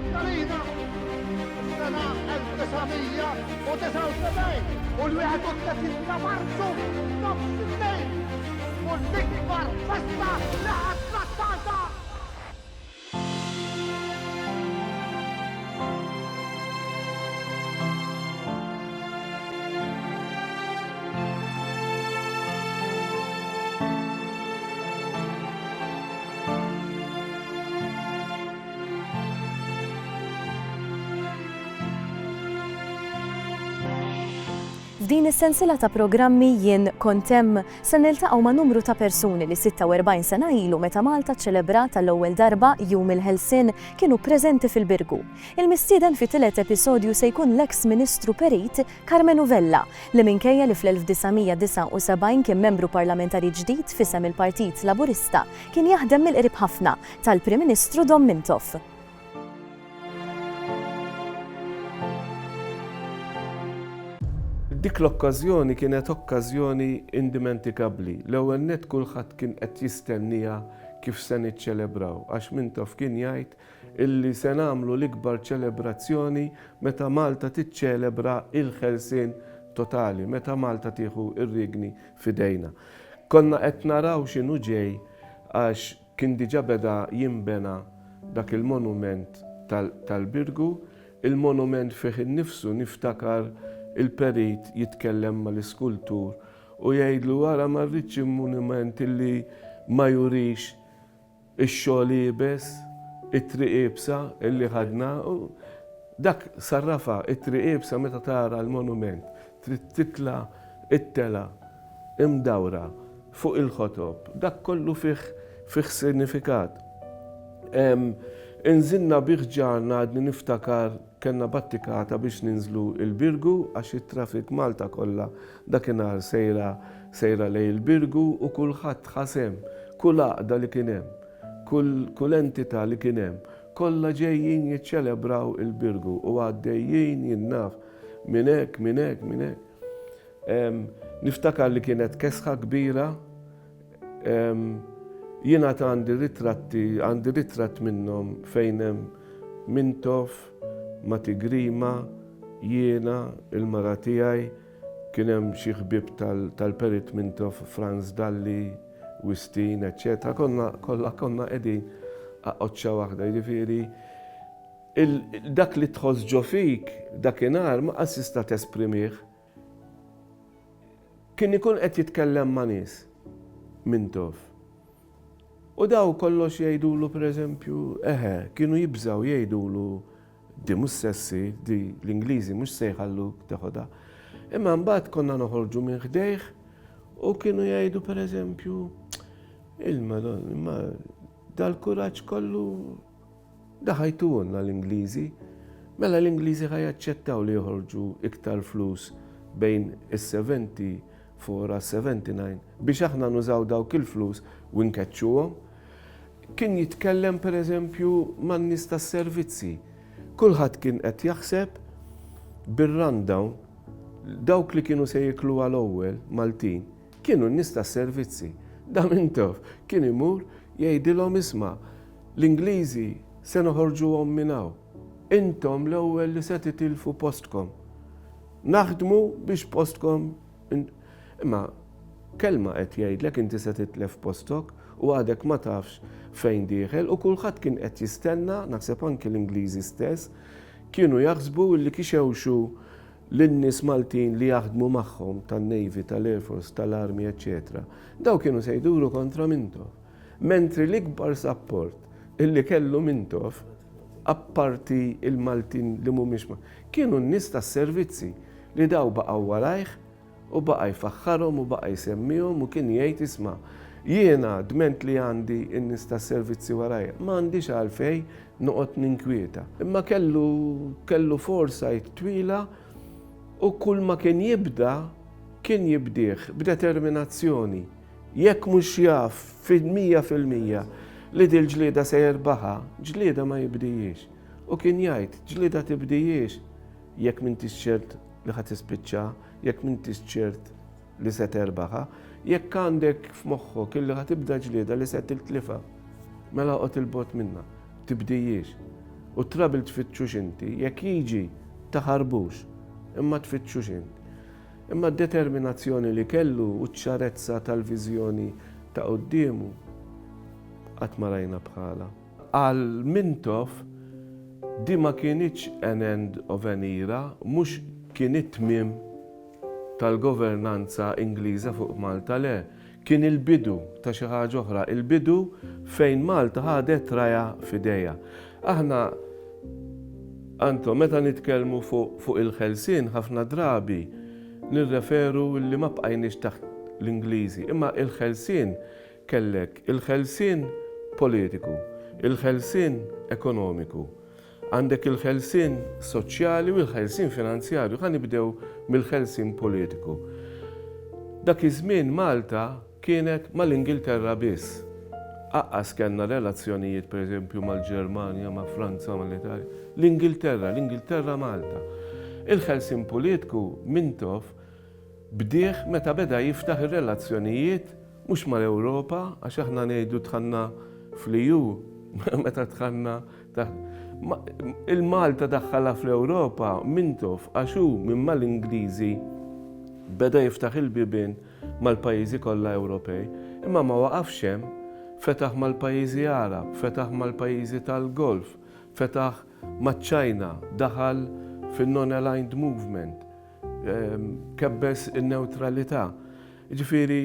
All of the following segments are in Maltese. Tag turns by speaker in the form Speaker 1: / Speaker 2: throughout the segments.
Speaker 1: معسكرينا السنة 1979 وال31 مارس نفس الليل ونكبر فشلة لها 13.
Speaker 2: F'din is-sensiela ta' programmi jien kont hemm se niltaqgħu ma' numru ta' persuni li 46 sena ilu meta Malta ċċelebrat tal-ewwel darba jum il-ħelsien kienu preżenti fil-Birgu. Il-mistieden fi tielet episodju se jkun l-eks Ministru Perit Carmenu Vella li minkejja li fl-1979 kien membru parlamentari ġdid f'isem il-Partit Laburista kien jaħdem mill-qrib ħafna tal-Prim Ministru Dom Mintoff.
Speaker 3: Dik l-okkażjoni kienet okkażjoni indimentikabbli. L-ewwel nett kulħadd kien qed jistennija kif se niċċelebraw għax Mintoff kien jgħid illi se nagħmlu l-ikbar ċelebrazzjoni meta Malta tiċċelebra il-ħelsien totali, meta Malta tieħu ir-rigni f'idejna. Konna qed naraw x'inhu ġej għax kien diġà beda jinbena dak il-monument tal-Birgu, il-monument fih innifsu niftakar il-Perit jitkellem mal-iskultur u jgħidlu wara ma rridx monument illi ma jurix ix-xogħol ibes, it-triq iebsa illi ħadna. Dak sarrafa it-triq iebsa meta tara l-monument trid titla' it-tela imdawra fuq il-ħotob. Dak kollu fih sinifikat. Inżilna biħġarna għadni niftakar kellna battikata biex ninżlu il-Birgu għax it-trafik Malta kollha dakinhar sejra lej il-Birgu u kulħadd ħasem, kull għaqda li kien hemm, kull entità li kien hemm, kollha ġejjin jiċċelebraw il-Birgu u għaddejjin jinnaf minn hekk. Niftakar li kienet kesħa kbira. Jiena għandi ritratt minnhom fejn hemm Mintoff, Mati Grima, jiena, il-mara tiegħi, kien hemm xi ħbieb tal-Perit Mintoff, Franz Dalli, Wistin, eċċetera. Kollha konna qegħdin oċċa waħda, jiġifieri dak li tħoss ġo fik dakinhar ma assista tesprimih. Kien ikun qed jitkellem ma' nies Mintoff. U daw kollox jgħidulu pereżempju, kienu jibżaw jgħidulu di mhux sessi, di l-Ingliżi mhux se jħalluk teħodha. Imma mbagħad konna noħorġu minn ħdejh u kienu jgħidu pereżempju imma dal-kuraġġ kollu daħajtuhom l-Ingliżi, mela l-Ingliżi ħajaċċettaw li joħorġu iktar flus bejn is-74 għas 79 biex aħna nużaw dawk il-flus u nkeċċuhom. Kien jitkellem pereżempju man-nies tas-servizzi. Kulħadd kien qed jaħseb bir-rundown dawk li kienu se jiklu għall-ewwel Maltin kienu n-nies tas-servizzi. Da Mintoff kien imur jgħidilhom isma' l-Ingliżi se noħorġuhom minn hawn. Intom l-ewwel li se titilfu postkom. Naħdmu biex postkom. Imma kelma qed jgħidlek inti se titlef postok u għadek ma tafx fejn dieħel u kulħadd kien qed jistenna, naħseb anke l-Ingliżi stess, kienu jaħsbu li kixewxu lin-nies Maltin li jaħdmu magħhom tan-Navy, tal-Air Force, tal-Army, eċċetera. Daw kienu se jduru kontra Mintoff. Mentri l-ikbar support illi kellu Mintoff, apparti il-Maltin li mhumiex kienu n-nies tas-servizzi li daw baqgħu warajh u baqa' jfaħħarhom u baqa' jsemmihom u kien jgħid isma' jiena dment li għandi n-nies tas-servizzi warajja, m'għandix għalfejn noqgħod ninkwieta. Imma kellu foresight twila u kull ma kien jibda kien jibdih b'determinazzjoni. Jekk mhux jaf fil-100% li dil ġlieda se jerbaħha, ġlieda ma jibdijiex. U kien jgħid ġlieda tibdijiex jekk m'intix ċert li ħadd tispiċċa, jekk m'intix ċert li se terbaħha, jekk għandek f'moħħok illi ħatibda ġlieda li se tiltlifa, mela qgħod il-bot minnha, tibdijiex. u trabil tfittxux inti, jekk jiġi taħarbux, imma tfittxux inti. Imma d-determinazzjoni li kellu u ċ-ċarezza tal-viżjoni ta' qoddiemu qatt ma rajna bħala. Għal Mintoff di ma kienx an end of an era, mhux kien it-tmiem tal-governanza Ingliża fuq Malta, le, kien il-bidu ta' xi ħaġa oħra, il-bidu fejn Malta ħadet raja f'idejha. Aħna Anto, meta nitkellmu fuq il-ħelsien ħafna drabi nirreferu li ma bqajniex taħt l-Ingliżi, imma il-ħelsien kellek il-ħelsien politiku, il-ħelsien ekonomiku, għandek il-ħelsien soċjali u il-ħelsien finanzjarju. Ħa nibdew mill-ħelsien politiku. Dak iż-żmien Malta kienet mal-Ingilterra biss. Aqqas kellna relazzjonijiet pereżempju mal-Ġermanja, ma' Franza, mal-Italja. L-Ingilterra Malta. Il-ħelsien politiku Mintoff bdieħ meta beda jiftaħ ir-relazzjonijiet mhux mal-Ewropa, għax aħna ngħidu tħanna fl-EU, meta tħanna il-Malta daħħalha fl-Ewropa, Mintoff għaxu minn mal-Ingliżi beda jiftaħ il-bibien mal-pajjiżi kollha Ewropej, imma ma waqafx hemm, fetaħ mal-pajjiżi Arab, fetaħ mal-pajjiżi tal-Golf, fetaħ maċ-Ċajna, daħal fin-non-aligned movement, kebbes in-neutralità. Ġifieri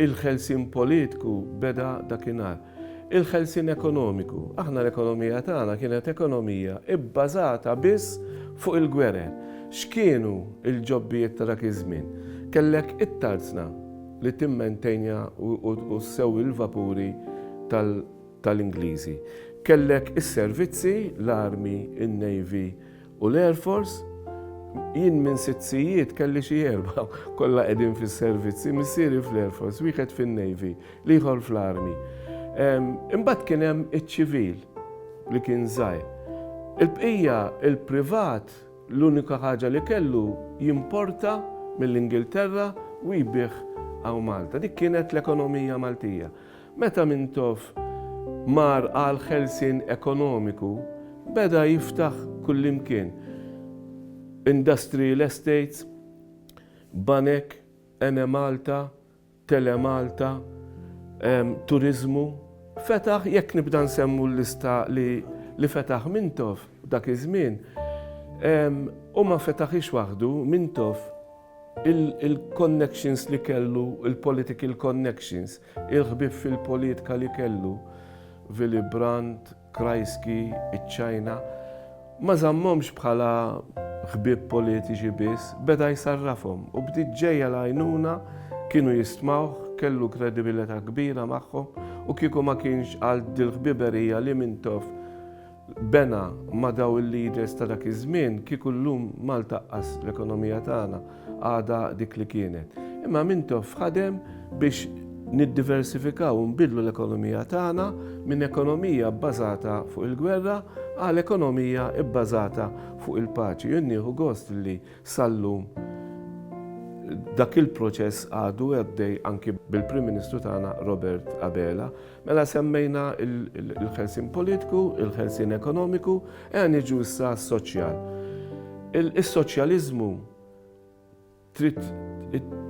Speaker 3: il-ħelsien politiku beda dakinhar. Il-ħelsien ekonomiku, aħna l-ekonomija tagħna kienet ekonomija bbażata biss fuq il-gwerer. X'kienu l-ġobbijiet ta' dak iż-żmien? Kellek it-tarzna li timmentenja u ssew il-vapuri tal-Ingliżi. Kellek is-servizzi, l-Army, in-Navy u l-Air Force. Jien minn sitzijiet kelli xi erba' kollha qegħdin fis-servizzi, missieri fl-Air Force, wieħed fin-Navy, l-ieħor fl-Army. Imbagħad kien hemm iċ-ċivil li kien żgħir. Il-bqija il-privat l-unika ħaġa li kellu jimporta mill-Ingilterra u jbieħ għaw Malta. Dik kienet l-ekonomija Maltija. Meta Mintoff mar għal ħelsien ekonomiku, beda jiftaħ kullimkien. Industrial estates, banek, Ene Malta, Tele Malta, turizmu. Fetaħ, jekk nibda nsemmu l-lista li fetaħ Mintoff dak iż-żmien, u ma fetaħix waħdu Mintoff il-connections li kellu, il-political connections, il-ħbib fil-politika li kellu, Willy Brandt, Kreisky, iċ-Ċajna, ma żammhomx bħala ħbieb politiċi biss, beda jsarrafhom u bdiet ġejja l-għajnuna kienu jistmawh, kellu kredibilità kbira magħhom u kieku ma kienx għal dil-ħbiberija li Mintoff bena ma daw il-leaders ta' dak iż-żmien kieku llum Malta qas l-ekonomija tagħna għadha dik li kienet. Imma Mintoff ħadem biex niddiversifikaw u nbidlu l-ekonomija tagħna minn ekonomija bbażata fuq il-gwerra għal ekonomija bbażata fuq il-paċi. Jien nieħu gost li sallum dak il-proċess għadu għaddej anki bil-Prim Ministru tagħna Robert Abela. Mela semmejna il-ħelsien politiku, il-ħelsien ekonomiku, niġu issa soċjal. Is-soċjaliżmu trid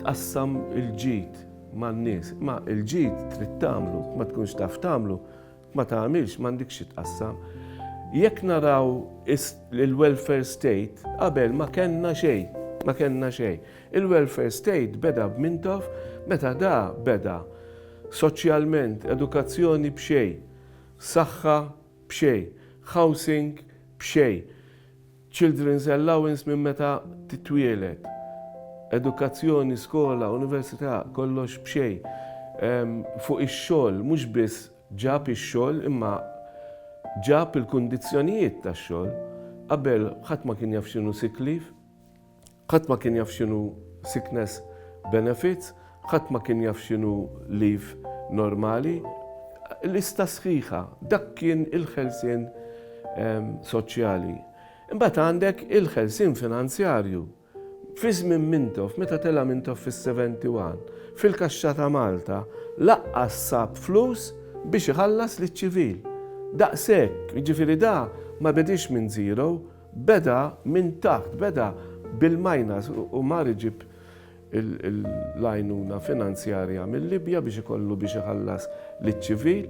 Speaker 3: tqassam il-ġid man-nies, ma il-ġid trid tagħmlu, ma tkunx taf tagħmlu, ma tagħmilx m'għandikx tqassam. Jekk naraw il-welfare state, qabel ma kellna xejn. Il-welfare state beda b'Mintoff, meta da beda soċjalment, edukazzjoni b'xejn, saħħa b'xejn, housing b'xejn, children's allowance minn meta titwielet, edukazzjoni, skola, università, kollox b'xejn. Fuq ix-xogħol, mhux biss ġab ix-xogħol, imma ġab il-kundizzjonijiet tax-xogħol. Qabel ħadd ma kien jaf x'inhu sick leave, ħadd ma kien jaf x'inhu sickness benefits, ħadd ma kien jaf x'inhu leave normali. Lista sħiħa, dak kien il-ħelsien soċjali. Imbagħad għandek il-ħelsien finanzjarju. Fi żmien Mintoff, meta tela Mintoff fis-71, fil-Kaxxa ta' Malta laqqas sab flus biex iħallas liċ-ċivil. Daqshekk, jiġifieri da ma bedix minn zero, beda minn taħt, beda bil-minus u mar iġib l-għajnuna finanzjarja mill-Libja biex ikollu biex iħallas l-ċivil.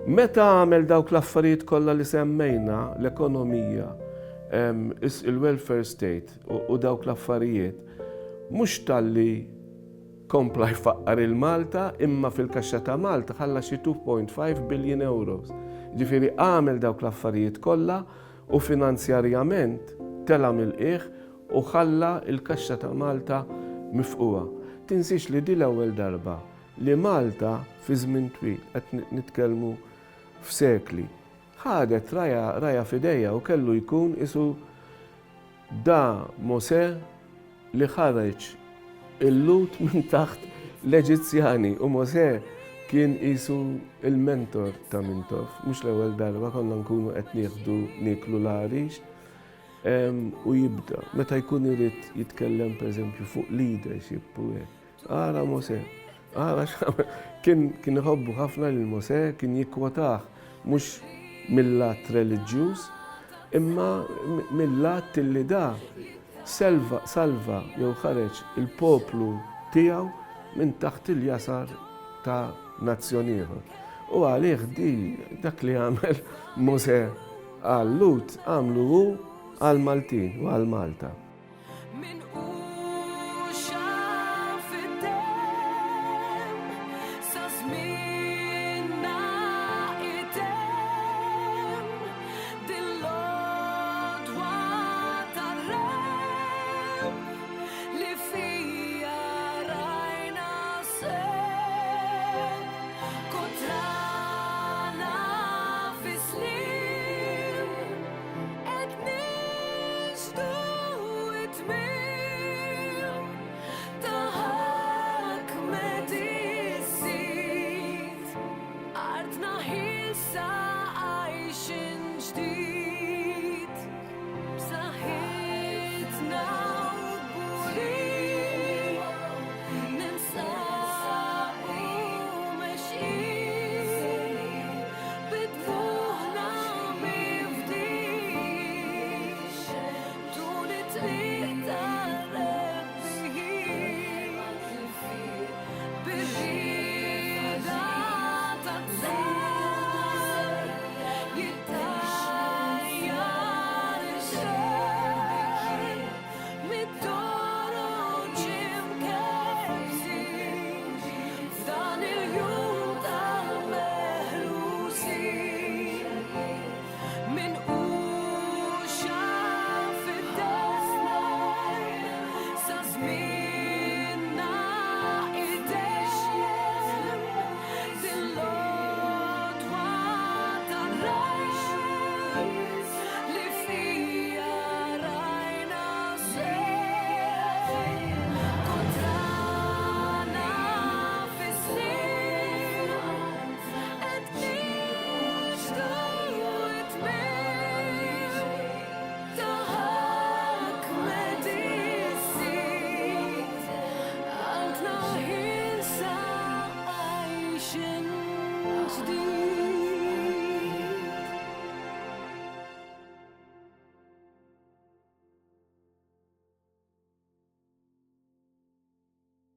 Speaker 3: Meta għamel dawk l-affarijiet kollha li semmejna, l-ekonomija, il-welfare state u dawk l-affarijiet, mhux talli kompla jfaqqar il-Malta, imma fil-kaxxa ta' Malta ħalla xi 2.5 billion euros. Ġifieri għamel dawk l-affarijiet kollha u finanzjarjament tela mill-qiegħ u ħalla il-kaxxa ta' Malta mifquwa. Tinsix li di l-ewwel darba li Malta fi żmien twil qed nitkellmu f'sekli ħadet raja f'idejha u kellu jkun isu da Mosè li ħareġ il-lut minn taħt l-Eġizzjani u Mosè kien isu il-mentor ta' Mintoff. Mhux l-ewwel darba konna nkunu qed nieħdu niklu l-għarix u jibda. Meta jkun irid jitkellem pereżempju fuq leadership u hekk. Ara Mosè, ara kien iħobbu ħafna lil Mosè, kien jikkwotah mhux mill-lat reliġjuż, imma mill-lat illi da salva jew ħareġ il-poplu tiegħu minn taħt il-jasar ta' nazzjon ieħor. U għalih dak li għamel Mosè għal Lut għamlu hu għal Maltin u għal Malta.